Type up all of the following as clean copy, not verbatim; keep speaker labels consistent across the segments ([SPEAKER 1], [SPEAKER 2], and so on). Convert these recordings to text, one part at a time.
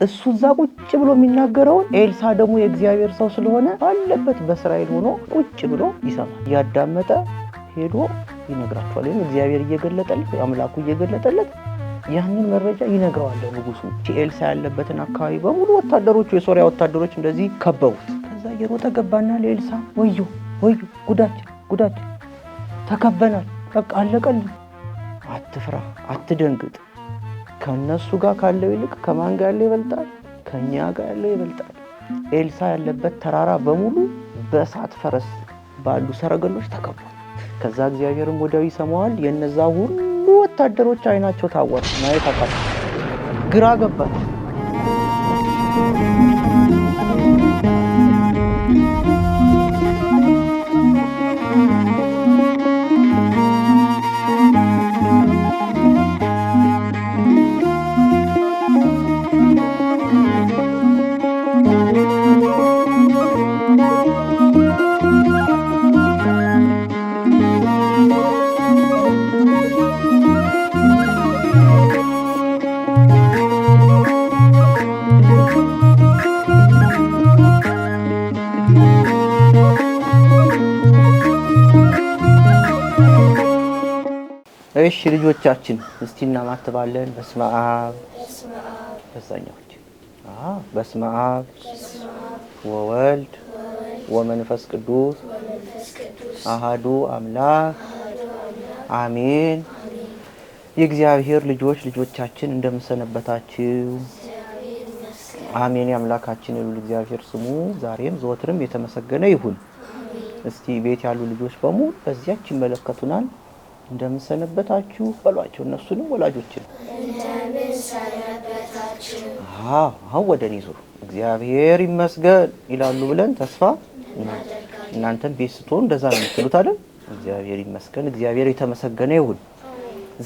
[SPEAKER 1] እሱ እዛ ቁጭ ብሎ የሚናገረው ኤልሳ ደግሞ የእግዚአብሔር ሰው ስለሆነ ባለበት በእስራኤል ሆኖ ቁጭ ብሎ ይሰማል። ያዳመጠ ሄዶ ይነግራቸዋል። እግዚአብሔር እየገለጠለት አምላኩ እየገለጠለት ያንን መረጃ ይነግረዋል ለንጉሱ። ኤልሳ ያለበትን አካባቢ በሙሉ ወታደሮቹ የሶሪያ ወታደሮች እንደዚህ ከበቡት። ከዛ እየሮጠ ገባና ለኤልሳ ወዩ ጉዳችን ተከበናል፣ በቃ አለቀልን፣ አትፍራ አትደንግጥ፣ ከነሱ ጋር ካለው ይልቅ ከማን ጋር ያለው ይበልጣል? ከኛ ጋር ያለው ይበልጣል። ኤልሳ ያለበት ተራራ በሙሉ በእሳት ፈረስ ባሉ ሰረገሎች ተከቧል። ከዛ እግዚአብሔርም ወዲያው ይሰማዋል። የነዛ ሁሉ ወታደሮች አይናቸው ታወረ፣ ማየት አቃተው፣ ግራ ገባቸው። እሺ ልጆቻችን እስቲ እናማትባለን። በስመ አብ በዛኛዎች በስመ አብ ወወልድ ወመንፈስ ቅዱስ አሃዱ አምላክ አሜን። የእግዚአብሔር ልጆቻችን እንደምሰነበታችሁ? አሜን። የአምላካችን የልዑል እግዚአብሔር ስሙ ዛሬም ዘወትርም የተመሰገነ ይሁን። እስቲ ቤት ያሉ ልጆች በሙሉ በዚያች ይመለከቱናል። እንደምሰነበታችሁ በሏቸው። እነሱንም ወላጆችን እንደምሰነበታችሁ አሁን ወደ እኔ ዙሩ። እግዚአብሔር ይመስገን ይላሉ ብለን ተስፋ እናንተም ቤት ስትሆኑ እንደዛ ነው የምትሉት አይደል? እግዚአብሔር ይመስገን፣ እግዚአብሔር የተመሰገነ ይሁን።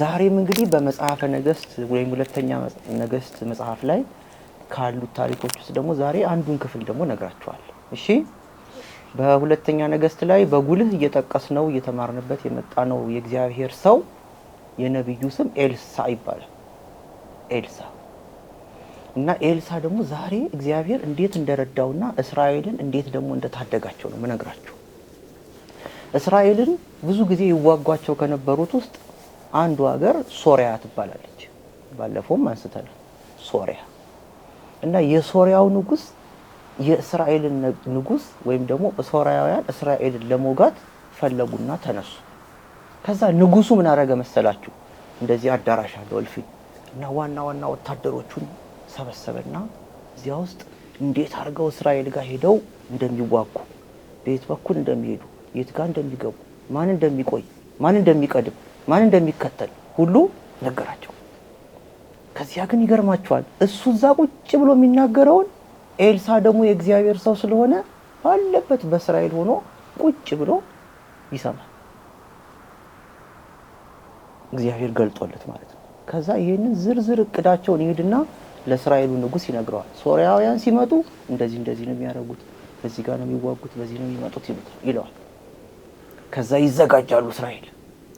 [SPEAKER 1] ዛሬም እንግዲህ በመጽሐፈ ነገሥት ወይም ሁለተኛ ነገሥት መጽሐፍ ላይ ካሉት ታሪኮች ውስጥ ደግሞ ዛሬ አንዱን ክፍል ደግሞ ነግራችኋለሁ። እሺ በሁለተኛ ነገሥት ላይ በጉልህ እየተጠቀስነው እየተማርንበት የመጣ ነው የእግዚአብሔር ሰው የነብዩ ስም ኤልሳ ይባላል። ኤልሳ እና ኤልሳ ደግሞ ዛሬ እግዚአብሔር እንዴት እንደረዳውና እስራኤልን እንዴት ደግሞ እንደታደጋቸው ነው መነግራችሁ። እስራኤልን ብዙ ጊዜ ይዋጓቸው ከነበሩት ውስጥ አንዱ ሀገር ሶሪያ ትባላለች። ባለፈውም አንስተናል ሶሪያ። እና የሶሪያው ንጉስ የእስራኤልን ንጉስ ወይም ደግሞ ሶሪያውያን እስራኤልን ለሞጋት ፈለጉና ተነሱ። ከዛ ንጉሱ ምን አደረገ መሰላችሁ? እንደዚህ አዳራሽ አለው እልፍኝ እና ዋና ወታደሮቹን ሰበሰበና እዚያ ውስጥ እንዴት አድርገው እስራኤል ጋር ሄደው እንደሚዋጉ፣ በየት በኩል እንደሚሄዱ፣ የት ጋር እንደሚገቡ፣ ማን እንደሚቆይ፣ ማን እንደሚቀድም፣ ማን እንደሚከተል ሁሉ ነገራቸው። ከዚያ ግን ይገርማቸዋል። እሱ እዛ ቁጭ ብሎ የሚናገረውን ኤልሳ ደግሞ የእግዚአብሔር ሰው ስለሆነ ባለበት በእስራኤል ሆኖ ቁጭ ብሎ ይሰማል። እግዚአብሔር ገልጦለት ማለት ነው። ከዛ ይሄንን ዝርዝር እቅዳቸውን ይሄድና ለእስራኤሉ ንጉስ ይነግረዋል። ሶሪያውያን ሲመጡ እንደዚህ ነው የሚያደርጉት፣ በዚህ ጋር ነው የሚዋጉት፣ በዚህ ነው የሚመጡት ይለዋል። ከዛ ይዘጋጃሉ እስራኤል።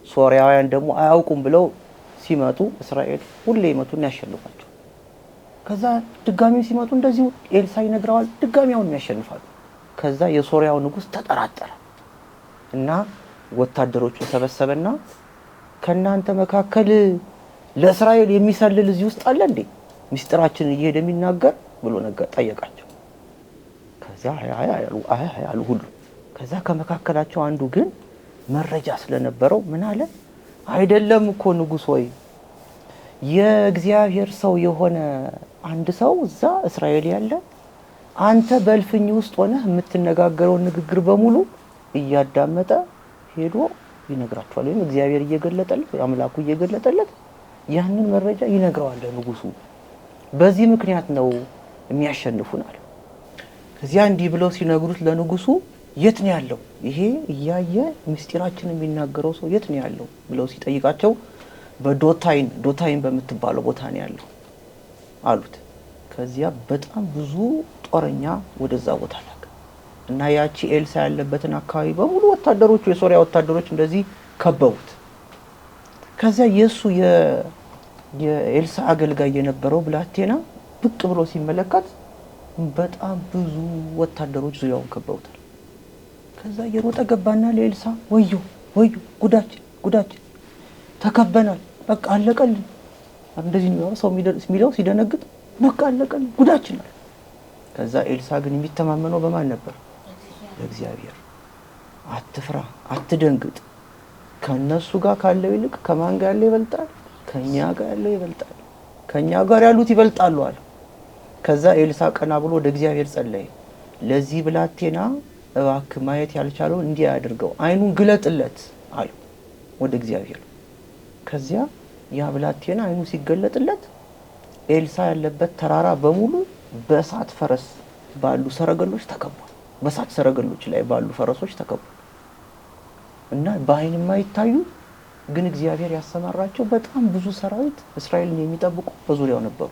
[SPEAKER 1] ሶሪያውያን ደግሞ አያውቁም ብለው ሲመጡ እስራኤል ሁሌ ይመቱና ያሸንፋቸው። ከዛ ድጋሚ ሲመጡ እንደዚህ ኤልሳ ይነግረዋል፣ ድጋሚውን ያሸንፋሉ። ከዛ የሶሪያው ንጉስ ተጠራጠረ እና ወታደሮቹን ሰበሰበና ከናንተ መካከል ለእስራኤል የሚሰልል እዚህ ውስጥ አለ እንዴ? ምስጢራችንን እየሄደ የሚናገር ብሎ ጠየቃቸው። ከዛ አያሉ ሁሉ። ከዛ ከመካከላቸው አንዱ ግን መረጃ ስለነበረው ምን አለ? አይደለም እኮ ንጉስ ሆይ፣ የእግዚአብሔር ሰው የሆነ አንድ ሰው እዛ እስራኤል ያለ አንተ በልፍኝ ውስጥ ሆነ የምትነጋገረው ንግግር በሙሉ እያዳመጠ ሄዶ ይነግራቸዋል። ወይም እግዚአብሔር እየገለጠለት አምላኩ እየገለጠለት ያንን መረጃ ይነግረዋል ንጉሱ። በዚህ ምክንያት ነው የሚያሸንፉናል። ከዚያ እንዲህ ብለው ሲነግሩት ለንጉሱ የት ነው ያለው ይሄ እያየ ምስጢራችንን የሚናገረው ሰው የት ነው ያለው ብለው ሲጠይቃቸው በዶታይን በምትባለው ቦታ ነው ያለው አሉት። ከዚያ በጣም ብዙ ጦረኛ ወደዛ ቦታ ላከ እና ያቺ ኤልሳ ያለበትን አካባቢ በሙሉ ወታደሮቹ የሶሪያ ወታደሮች እንደዚህ ከበቡት። ከዚያ የኤልሳ አገልጋይ የነበረው ብላቴና ብቅ ብሎ ሲመለከት በጣም ብዙ ወታደሮች ዙሪያውን ከበውታል። ከዛ እየሮጠ ገባና ለኤልሳ ወዮ ወዮ ጉዳችን ተከበናል፣ በቃ አለቀልን። እንደዚህ ነው ሰው የሚለው ሲደነግጥ፣ በቃ አለቀልን ጉዳችን አለ። ከዛ ኤልሳ ግን የሚተማመነው በማን ነበር? በእግዚአብሔር። አትፍራ፣ አትደንግጥ፣ ከነሱ ጋር ካለው ይልቅ ከማን ጋር ያለው ይበልጣል? ከኛ ጋር ያለው ይበልጣል፣ ከኛ ጋር ያሉት ይበልጣሉ አለ። ከዛ ኤልሳ ቀና ብሎ ወደ እግዚአብሔር ጸለየ። ለዚህ ብላቴና እባክህ ማየት ያልቻለው እንዲህ ያድርገው፣ አይኑን ግለጥለት አለ ወደ እግዚአብሔር። ከዚያ ያ ብላቴና አይኑ ሲገለጥለት ኤልሳ ያለበት ተራራ በሙሉ በእሳት ፈረስ ባሉ ሰረገሎች ተከቧል። በእሳት ሰረገሎች ላይ ባሉ ፈረሶች ተከቧል። እና በአይን የማይታዩ ግን እግዚአብሔር ያሰማራቸው በጣም ብዙ ሰራዊት እስራኤልን የሚጠብቁ በዙሪያው ነበሩ።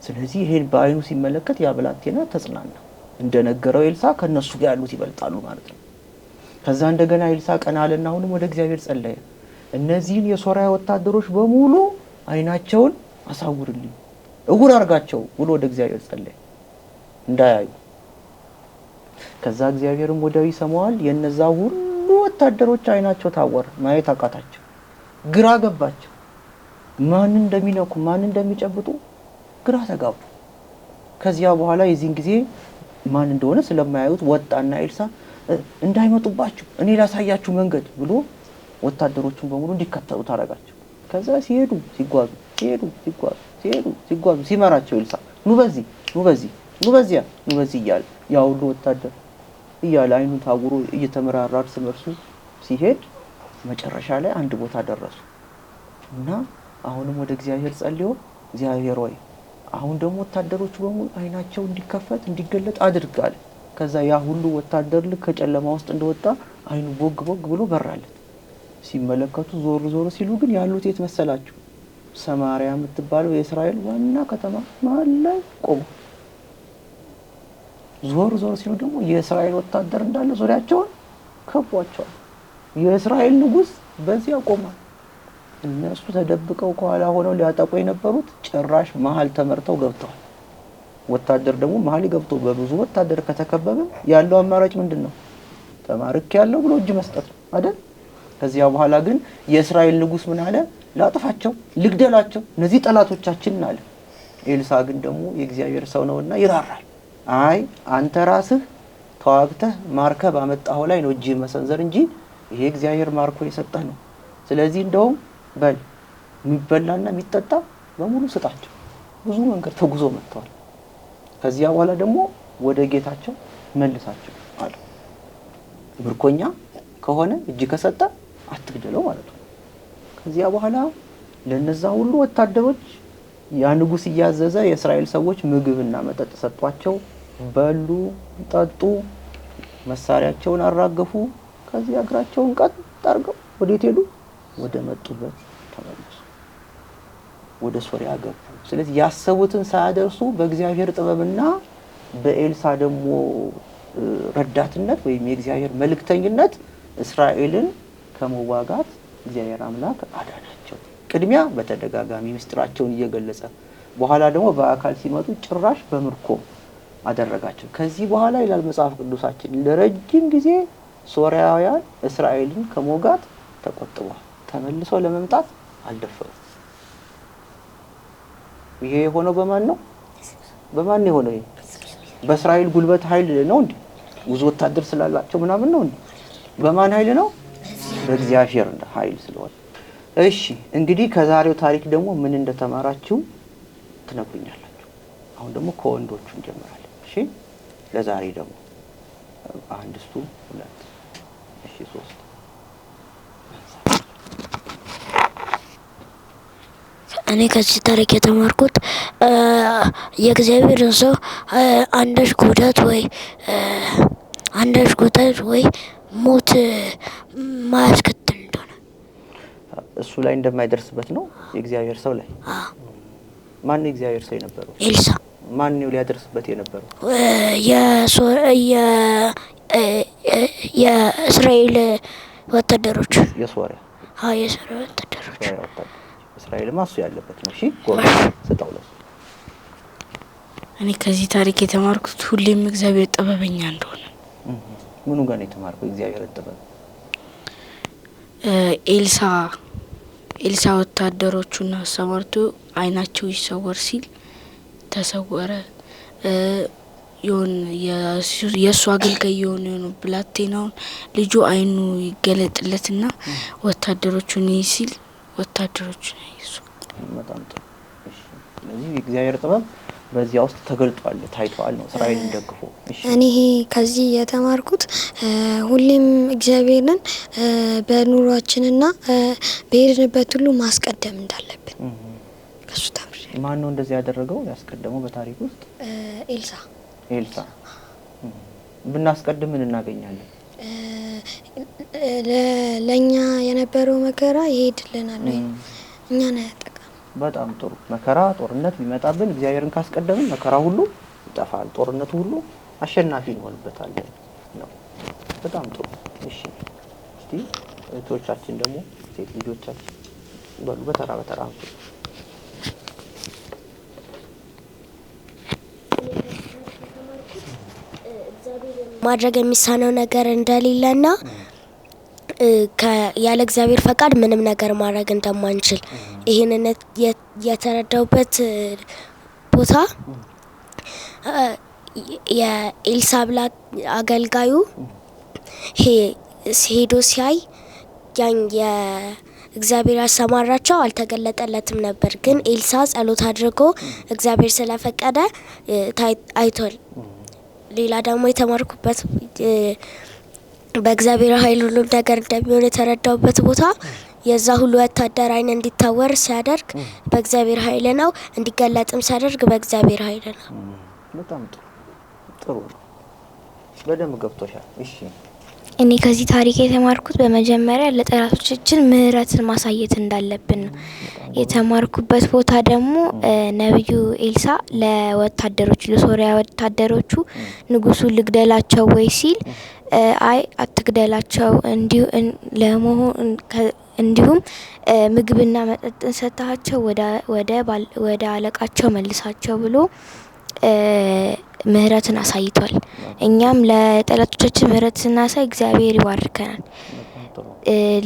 [SPEAKER 1] ስለዚህ ይሄን በአይኑ ሲመለከት ያ ብላቴና ተጽናና። እንደነገረው ኤልሳ ከነሱ ጋር ያሉት ይበልጣሉ ማለት ነው። ከዛ እንደገና ኤልሳ ቀና አለና አሁንም ወደ እግዚአብሔር ጸለየ። እነዚህን የሶሪያ ወታደሮች በሙሉ አይናቸውን አሳውርልኝ፣ እውር አርጋቸው ብሎ ወደ እግዚአብሔር ጸለየ እንዳያዩ። ከዛ እግዚአብሔርም ወዲያው ይሰማዋል። የነዛ ሁሉ ወታደሮች አይናቸው ታወረ፣ ማየት አቃታቸው፣ ግራ ገባቸው። ማን እንደሚነኩ ማን እንደሚጨብጡ ግራ ተጋቡ። ከዚያ በኋላ የዚህን ጊዜ ማን እንደሆነ ስለማያዩት ወጣና ኤልሳ እንዳይመጡባችሁ እኔ ላሳያችሁ መንገድ ብሎ ወታደሮቹን በሙሉ እንዲከተሉት አደረጋቸው። ከዛ ሲሄዱ ሲጓዙ ሲመራቸው ኤልሳ ኑ በዚህ እያለ ያ ሁሉ ወታደር እያለ አይኑ ታውሮ እየተመራራ እርስ በርሱ ሲሄድ መጨረሻ ላይ አንድ ቦታ ደረሱ እና አሁንም ወደ እግዚአብሔር ጸልዮ እግዚአብሔር ሆይ አሁን ደግሞ ወታደሮቹ በሙሉ አይናቸው እንዲከፈት እንዲገለጥ አድርጋለ። ከዛ ያ ሁሉ ወታደር ልክ ከጨለማ ውስጥ እንደወጣ አይኑ ቦግ ብሎ በራለት። ሲመለከቱ ዞር ሲሉ ግን ያሉት የት መሰላችሁ? ሰማሪያ የምትባለው የእስራኤል ዋና ከተማ መሀል ላይ ቆሙ። ዞር ሲሉ ደግሞ የእስራኤል ወታደር እንዳለ ዙሪያቸውን ከቧቸዋል። የእስራኤል ንጉስ በዚያ ቆሟል። እነሱ ተደብቀው ከኋላ ሆነው ሊያጠቁ የነበሩት ጭራሽ መሀል ተመርተው ገብተዋል። ወታደር ደግሞ መሀል ገብቶ በብዙ ወታደር ከተከበበ ያለው አማራጭ ምንድነው? ተማርክ ያለው ብሎ እጅ መስጠት አይደል? ከዚያ በኋላ ግን የእስራኤል ንጉስ ምን አለ? ላጥፋቸው፣ ልግደላቸው፣ እነዚህ ጠላቶቻችን አለ። ኤልሳ ግን ደግሞ የእግዚአብሔር ሰው ነውና ይራራል። አይ አንተ ራስህ ተዋግተህ ማርከብ አመጣው ላይ ነው እጅ መሰንዘር እንጂ ይሄ እግዚአብሔር ማርኮ የሰጠህ ነው። ስለዚህ እንደውም በል የሚበላና የሚጠጣ በሙሉ ስጣቸው። ብዙ መንገድ ተጉዞ መጥተዋል። ከዚያ በኋላ ደግሞ ወደ ጌታቸው መልሳቸው አለ። ምርኮኛ ከሆነ እጅ ከሰጠ አትግደለው ማለት ነው። ከዚያ በኋላ ለነዛ ሁሉ ወታደሮች ያ ንጉስ እያዘዘ የእስራኤል ሰዎች ምግብና መጠጥ ሰጧቸው። በሉ፣ ጠጡ፣ መሳሪያቸውን አራገፉ። ከዚያ እግራቸውን ቀጥ አድርገው ወዴት ሄዱ? ወደ መጡበት ተመለሱ። ወደ ሶሪያ ገቡ። ስለዚህ ያሰቡትን ሳያደርሱ በእግዚአብሔር ጥበብና በኤልሳ ደግሞ ረዳትነት ወይም የእግዚአብሔር መልእክተኝነት እስራኤልን ከመዋጋት እግዚአብሔር አምላክ አዳናቸው። ቅድሚያ በተደጋጋሚ ምስጢራቸውን እየገለጸ በኋላ ደግሞ በአካል ሲመጡ ጭራሽ በምርኮ አደረጋቸው። ከዚህ በኋላ ይላል መጽሐፍ ቅዱሳችን ለረጅም ጊዜ ሶሪያውያን እስራኤልን ከመዋጋት ተቆጥበዋል። ተመልሰው ለመምጣት አልደፈሩም። ይሄ የሆነው በማን ነው? በማን ነው የሆነው? በእስራኤል ጉልበት ኃይል ነው እንዴ? ብዙ ወታደር ስላላቸው ምናምን ነው እንዴ? በማን ኃይል ነው? በእግዚአብሔር ኃይል ስለሆነ። እሺ እንግዲህ ከዛሬው ታሪክ ደግሞ ምን እንደተማራችሁ ትነግሩኛላችሁ። አሁን ደግሞ ከወንዶቹ እንጀምራለን። እሺ ለዛሬ ደግሞ 1 2 እሺ 3
[SPEAKER 2] እኔ ከዚህ ታሪክ የተማርኩት የእግዚአብሔርን ሰው አንዳች ጉዳት ወይ ሞት ማያስከትል እንደሆነ
[SPEAKER 1] እሱ ላይ እንደማይደርስበት ነው። የእግዚአብሔር ሰው ላይ ማን ነው የእግዚአብሔር ሰው የነበረው?
[SPEAKER 2] ኤልሳ።
[SPEAKER 1] ማን ነው ሊያደርስበት የነበረው?
[SPEAKER 2] የእስራኤል ወታደሮች።
[SPEAKER 1] የሶሪያ
[SPEAKER 2] የሶሪያ ወታደሮች።
[SPEAKER 1] እስራኤል ማሱ ያለበት ነው። እሺ ጎበዝ ስጠው ለሱ
[SPEAKER 3] እኔ ከዚህ ታሪክ የተማርኩት ሁሌም እግዚአብሔር ጥበበኛ እንደሆነ።
[SPEAKER 1] ምኑ ጋር ነው የተማርከው እግዚአብሔር ጥበብ?
[SPEAKER 3] ኤልሳ ወታደሮቹን አሰማርቶ አይናቸው ይሰወር ሲል ተሰወረ። የእሱ አገልጋይ የሆነ ብላቴናውን ልጁ አይኑ ይገለጥለትና ወታደሮቹን ሲል ወታደሮቹን ይይዙ።
[SPEAKER 1] በጣም ጥሩ። እሺ ስለዚህ እግዚአብሔር ጥበብ በዚያ ውስጥ ተገልጧል ታይቷል ነው እስራኤልን ደግፎ።
[SPEAKER 2] እኔ ከዚህ የተማርኩት ሁሌም እግዚአብሔርን በኑሯችንና በሄድንበት ሁሉ ማስቀደም እንዳለብን ከሱ ተምሬ።
[SPEAKER 1] ማን ነው እንደዚህ ያደረገው ያስቀደመው በታሪክ ውስጥ? ኤልሳ። ብናስቀድም ምን እናገኛለን?
[SPEAKER 2] ለኛ የነበረው መከራ ይሄድልናል ወይ እኛን አያጠቃም።
[SPEAKER 1] በጣም ጥሩ። መከራ ጦርነት ቢመጣብን እግዚአብሔርን ካስቀደምን መከራ ሁሉ ይጠፋል፣ ጦርነቱ ሁሉ አሸናፊ እንሆንበታለን ነው። በጣም ጥሩ። እሺ እስቲ እህቶቻችን ደግሞ ሴት ልጆቻችን በሉ በተራ
[SPEAKER 2] ማድረግ የሚሳነው ነገር እንደሌለና ያለ እግዚአብሔር ፈቃድ ምንም ነገር ማድረግ እንደማንችል ይሄንን የተረዳውበት ቦታ የኤልሳ አገልጋዩ ሄዶ ሲያይ ያን የእግዚአብሔር ያሰማራቸው አልተገለጠለትም ነበር። ግን ኤልሳ ጸሎት አድርጎ እግዚአብሔር ስለፈቀደ አይቷል። ሌላ ደግሞ የተማርኩበት በእግዚአብሔር ኃይል ሁሉም ነገር እንደሚሆን የተረዳውበት ቦታ የዛ ሁሉ ወታደር አይን እንዲታወር ሲያደርግ በእግዚአብሔር ኃይል ነው፣ እንዲገለጥም ሲያደርግ በእግዚአብሔር ኃይል ነው።
[SPEAKER 1] በጣም ጥሩ በደንብ ገብቶሻል። እሺ
[SPEAKER 4] እኔ ከዚህ ታሪክ የተማርኩት በመጀመሪያ ለጠላቶቻችን ምህረትን ማሳየት እንዳለብን ነው። የተማርኩበት ቦታ ደግሞ ነብዩ ኤልሳ ለወታደሮች ለሶሪያ ወታደሮቹ ንጉሱ ልግደላቸው ወይ ሲል አይ አትግደላቸው እንዲሁም ምግብና መጠጥን ሰጣቸው ወደ አለቃቸው መልሳቸው ብሎ ምህረትን አሳይቷል። እኛም ለጠላቶቻችን ምህረት ስናሳይ እግዚአብሔር ይባርከናል።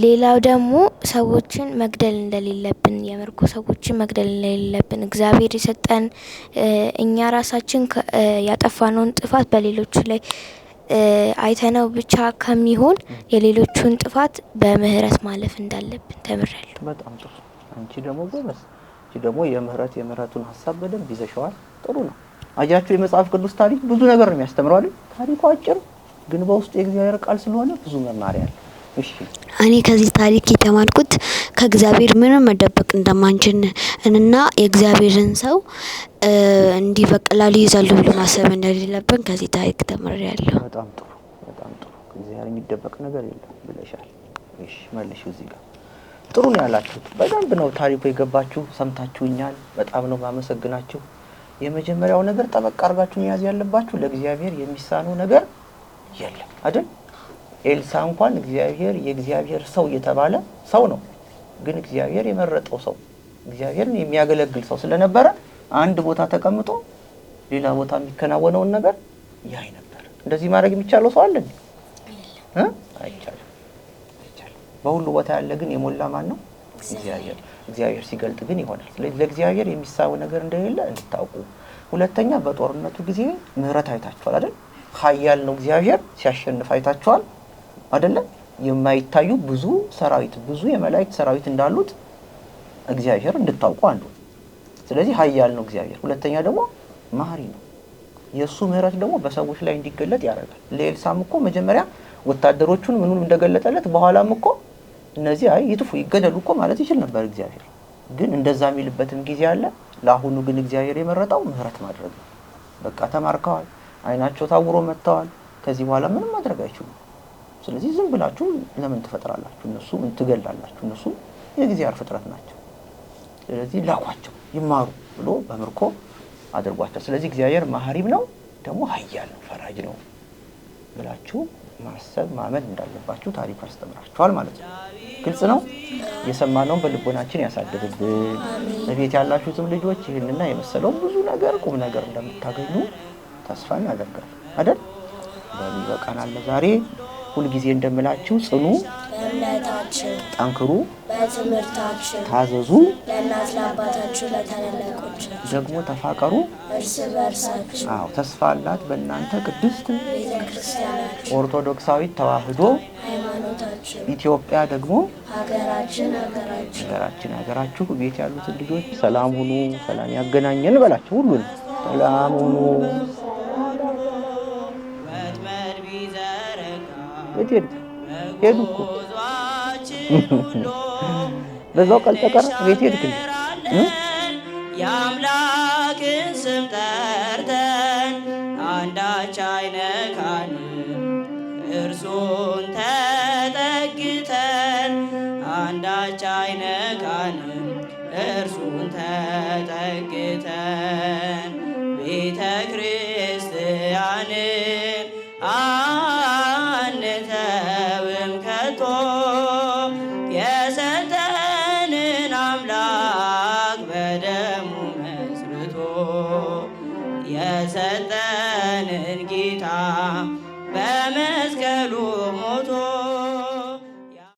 [SPEAKER 4] ሌላው ደግሞ ሰዎችን መግደል እንደሌለብን የምርኮ ሰዎችን መግደል እንደሌለብን እግዚአብሔር የሰጠን እኛ ራሳችን ያጠፋነውን ጥፋት በሌሎች ላይ አይተነው ብቻ ከሚሆን የሌሎቹን ጥፋት በምህረት ማለፍ እንዳለብን ተምሬያለሁ።
[SPEAKER 1] በጣም ጥሩ። አንቺ ደግሞ ጎበዝ። አንቺ ደግሞ የምህረቱን ሀሳብ በደንብ ይዘሽዋል። ጥሩ ነው። አያችሁ የመጽሐፍ ቅዱስ ታሪክ ብዙ ነገር ነው የሚያስተምረው አይደል? ታሪኩ አጭር ግን በውስጡ የእግዚአብሔር ቃል ስለሆነ ብዙ መማሪያ አለ። እሺ
[SPEAKER 5] እኔ ከዚህ ታሪክ የተማርኩት ከእግዚአብሔር ምንም መደበቅ እንደማንችል እና የእግዚአብሔርን ሰው እንዲህ በቀላሉ ይዛሉ ብሎ ማሰብ እንደሌለብን ከዚህ ታሪክ ተምሬያለሁ።
[SPEAKER 1] በጣም ጥሩ። ከእግዚአብሔር የሚደበቅ ነገር የለም ብለሻል። እሺ መልሽ እዚህ ጋር ጥሩ ነው ያላችሁት። በደንብ ነው ታሪኩ የገባችሁ፣ ሰምታችሁኛል። በጣም ነው ማመሰግናችሁ። የመጀመሪያው ነገር ጠበቅ አድርጋችሁ መያዝ ያለባችሁ ለእግዚአብሔር የሚሳነው ነገር የለም አይደል? ኤልሳ እንኳን የእግዚአብሔር ሰው የተባለ ሰው ነው። ግን እግዚአብሔር የመረጠው ሰው እግዚአብሔርን የሚያገለግል ሰው ስለነበረ አንድ ቦታ ተቀምጦ ሌላ ቦታ የሚከናወነውን ነገር ያይ ነበር። እንደዚህ ማድረግ የሚቻለው ሰው አለ? አይቻልም። በሁሉ ቦታ ያለ ግን የሞላ ማን ነው? እግዚአብሔር ሲገልጥ ግን ይሆናል። ስለዚህ ለእግዚአብሔር የሚሳነው ነገር እንደሌለ እንድታውቁ። ሁለተኛ በጦርነቱ ጊዜ ምህረት አይታችኋል አይደል? ኃያል ነው እግዚአብሔር ሲያሸንፍ አይታችኋል አይደለ? የማይታዩ ብዙ የመላእክት ሰራዊት እንዳሉት እግዚአብሔር እንድታውቁ አንዱ። ስለዚህ ኃያል ነው እግዚአብሔር። ሁለተኛ ደግሞ መሐሪ ነው። የሱ ምህረት ደግሞ በሰዎች ላይ እንዲገለጥ ያደርጋል። ለኤልሳም እኮ መጀመሪያ ወታደሮቹን ምኑን እንደገለጠለት በኋላም እኮ እነዚህ ይጥፉ ይገደሉ እኮ ማለት ይችል ነበር እግዚአብሔር። ግን እንደዛ የሚልበትም ጊዜ አለ። ለአሁኑ ግን እግዚአብሔር የመረጠው ምህረት ማድረግ ነው። በቃ ተማርከዋል፣ አይናቸው ታውሮ መጥተዋል። ከዚህ በኋላ ምንም ማድረግ አይችሉም። ስለዚህ ዝም ብላችሁ ለምን ትፈጥራላችሁ? እነሱ ምን ትገላላችሁ? እነሱ የእግዚአብሔር ፍጥረት ናቸው። ስለዚህ ላኳቸው ይማሩ ብሎ በምርኮ አድርጓቸው። ስለዚህ እግዚአብሔር መሐሪም ነው ደግሞ ኃያል ነው ፈራጅ ነው ብላችሁ ማሰብ ማመን እንዳለባችሁ ታሪኩ ያስተምራችኋል ማለት ነው። ግልጽ ነው። የሰማነውን በልቦናችን ያሳድርብን። በቤት ያላችሁትም ልጆች ይህንና የመሰለው ብዙ ነገር ቁም ነገር እንደምታገኙ ተስፋ እናደርጋለን አይደል? በሚበቃናል ለዛሬ። ሁልጊዜ እንደምላችሁ ጽኑ
[SPEAKER 2] በእምነታችሁ፣
[SPEAKER 1] ጠንክሩ
[SPEAKER 2] በትምህርታችሁ፣
[SPEAKER 1] ታዘዙ፣
[SPEAKER 2] ለእናት ለአባታችሁ፣ ለታላላቆች
[SPEAKER 1] ደግሞ ተፋቀሩ
[SPEAKER 2] እርስ በርሳችሁ።
[SPEAKER 1] አዎ ተስፋ አላት በእናንተ ቅድስት
[SPEAKER 2] ቤተ ክርስቲያናችሁ
[SPEAKER 1] ኦርቶዶክሳዊት ተዋሕዶ
[SPEAKER 2] ሃይማኖታችሁ፣
[SPEAKER 1] ኢትዮጵያ ደግሞ
[SPEAKER 2] ሀገራችን
[SPEAKER 1] ሀገራችሁ። ቤት ያሉትን ልጆች ሰላም ሁኑ፣ ሰላም ያገናኘን በላቸው። ሁሉን ሰላም ሁኑ። ቤት ሄዱ እኮ በዛው ቀልጠቀረ ቤት ሄድክ
[SPEAKER 6] የአምላክን ስም ጠርተን አንዳች አይነካንም፣ እርሱን ተጠግተን አንዳች አይነካንም፣ እርሱን ተጠግተን ቤተ ክርስቲያንን አንተውም ከቶ የሰጠንን አምላክ በደሙ መስርቶ የሰጠንን ጌታ በመስቀሉ ሞቶ